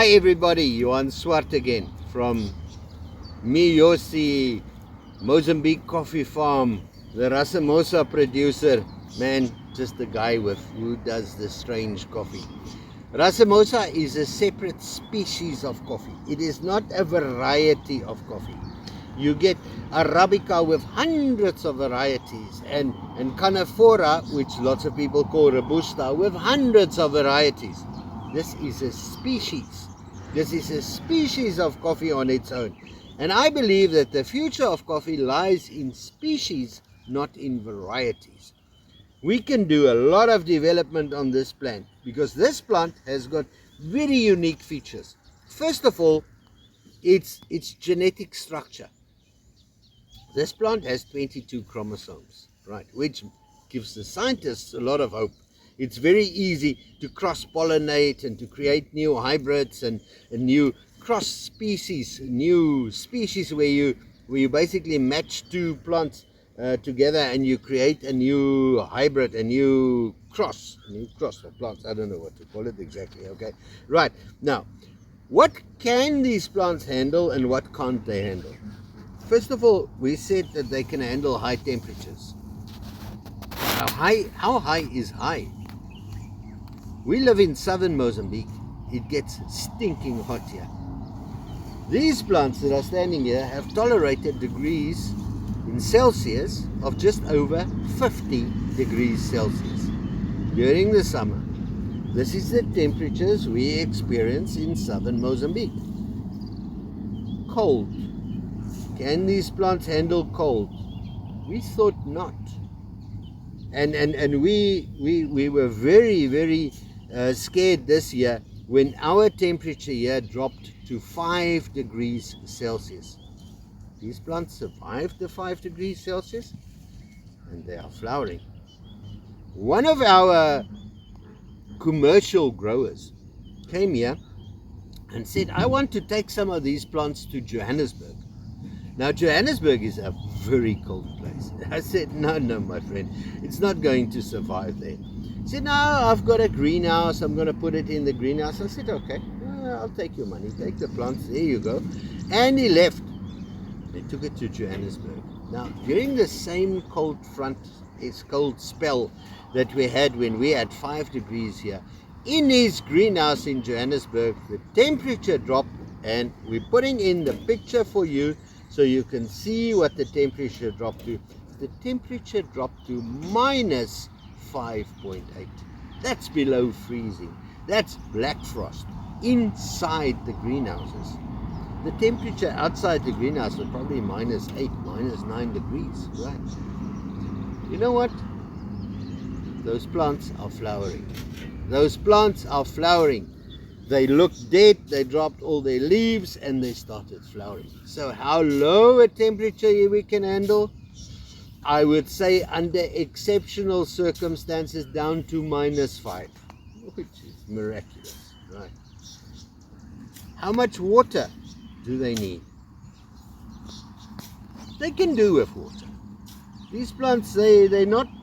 Hi everybody, Johan Swart again from Miyosi, Mozambique coffee farm, the racemosa producer. Man, just the guy who does the strange coffee. Racemosa is a separate species of coffee. It is not a variety of coffee. You get Arabica with hundreds of varieties and Canafora, which lots of people call Robusta, with hundreds of varieties. This is a species. This is a species of coffee on its own. And I believe that the future of coffee lies in species, not in varieties. We can do a lot of development on this plant because this plant has got very unique features. First of all, its genetic structure. This plant has 22 chromosomes, right, which gives the scientists a lot of hope. It's very easy to cross-pollinate and to create new hybrids and new cross-species, new species where you basically match two plants together and you create a new hybrid, a new cross of plants. I don't know what to call it exactly, okay? Right, now, what can these plants handle and what can't they handle? First of all, we said that they can handle high temperatures. How high is high? We live in southern Mozambique. It gets stinking hot here. These plants that are standing here have tolerated degrees in Celsius of just over 50 degrees Celsius during the summer. This is the temperatures we experience in southern Mozambique. Cold. Can these plants handle cold? We thought not. And we were very scared this year when our temperature here dropped to 5 degrees Celsius. These plants survived the 5 degrees Celsius and they are flowering. One of our commercial growers came here and said, I want to take some of these plants to Johannesburg. Now, Johannesburg is a very cold place. I said, no, my friend, it's not going to survive there. He said, no, I've got a greenhouse. I'm going to put it in the greenhouse. I said, okay, I'll take your money. Take the plants. There you go. And he left. They took it to Johannesburg. Now, during the same cold spell that we had when we had 5 degrees here, in his greenhouse in Johannesburg, the temperature dropped, and we're putting in the picture for you so you can see what the temperature dropped to. The temperature dropped to minus 5.8. That's below freezing. That's black frost inside the greenhouses. The temperature outside the greenhouse was probably minus 8, minus 9 degrees, right? You know what? Those plants are flowering. Those plants are flowering. They looked dead, they dropped all their leaves and they started flowering. So how low a temperature we can handle? I would say under exceptional circumstances down to minus 5, which is miraculous, right? How much water do they need? They can do with water. These plants, they don't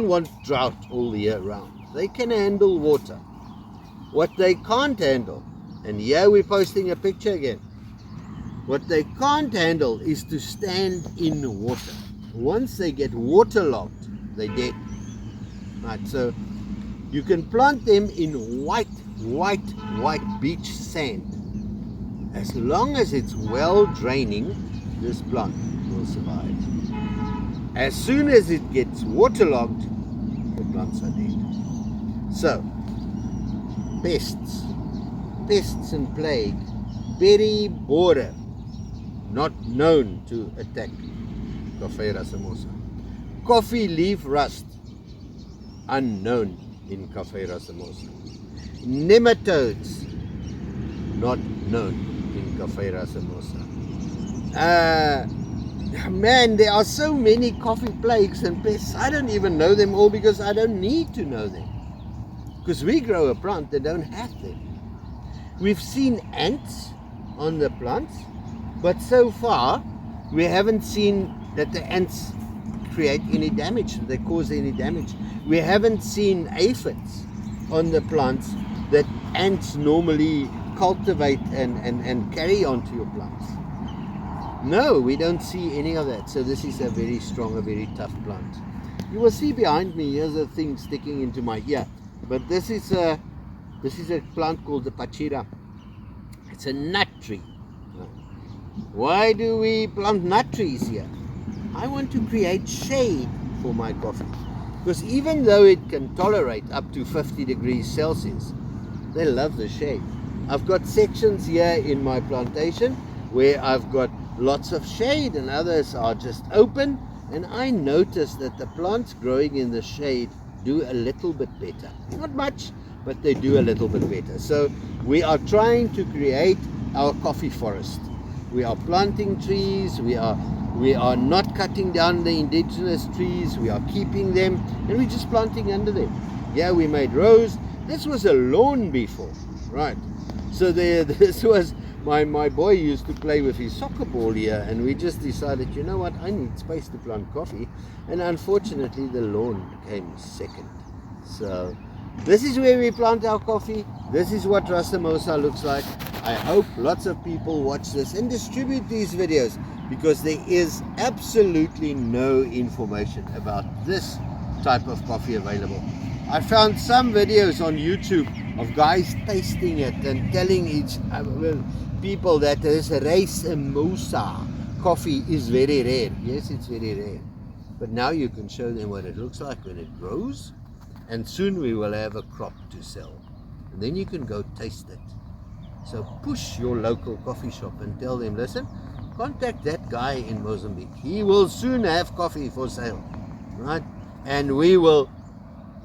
want drought all the year round. They can handle water. What they can't handle, and here we're posting a picture again, what they can't handle is to stand in water. Once they get waterlogged, they're dead. Right, so you can plant them in white beach sand. As long as it's well draining, this plant will survive. As soon as it gets waterlogged, the plants are dead. So, pests and plague, berry borer, not known to attack Coffea racemosa. Coffee leaf rust, unknown in Coffea racemosa. Nematodes, not known in Coffea racemosa. Man, there are so many coffee plagues and pests. I don't even know them all because I don't need to know them. Because we grow a plant that don't have them. We've seen ants on the plants, but so far we haven't seen that the ants create any damage, they cause any damage. We haven't seen aphids on the plants that ants normally cultivate and carry onto your plants. No, we don't see any of that. So this is a very strong, a very tough plant. You will see behind me, here's a thing sticking into my ear. But this is a plant called the pachira. It's a nut tree. Why do we plant nut trees here? I want to create shade for my coffee. Because even though it can tolerate up to 50 degrees Celsius, they love the shade. I've got sections here in my plantation where I've got lots of shade and others are just open, and I notice that the plants growing in the shade do a little bit better. Not much, but they do a little bit better. So we are trying to create our coffee forest. We are planting trees, we are not cutting down the indigenous trees, we are keeping them, and we're just planting under them. Yeah, we made rows. This was a lawn before, right? So this was, my boy used to play with his soccer ball here, and we just decided, you know what, I need space to plant coffee, and unfortunately the lawn came second. So this is where we plant our coffee. This is what racemosa looks like. I hope lots of people watch this and distribute these videos, because there is absolutely no information about this type of coffee available. I found some videos on YouTube of guys tasting it and telling people that this racemosa coffee is very rare. Yes, it's very rare. But now you can show them what it looks like when it grows, and soon we will have a crop to sell. And then you can go taste it. So push your local coffee shop and tell them, listen, contact that guy in Mozambique. He will soon have coffee for sale, right? And we will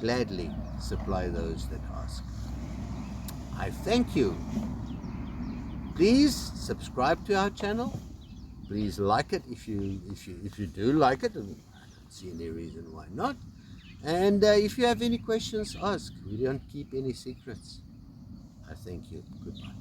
gladly supply those that ask. I thank you. Please subscribe to our channel. Please like it if you do like it, and I don't see any reason why not. And if you have any questions, ask. We don't keep any secrets. I thank you. Goodbye.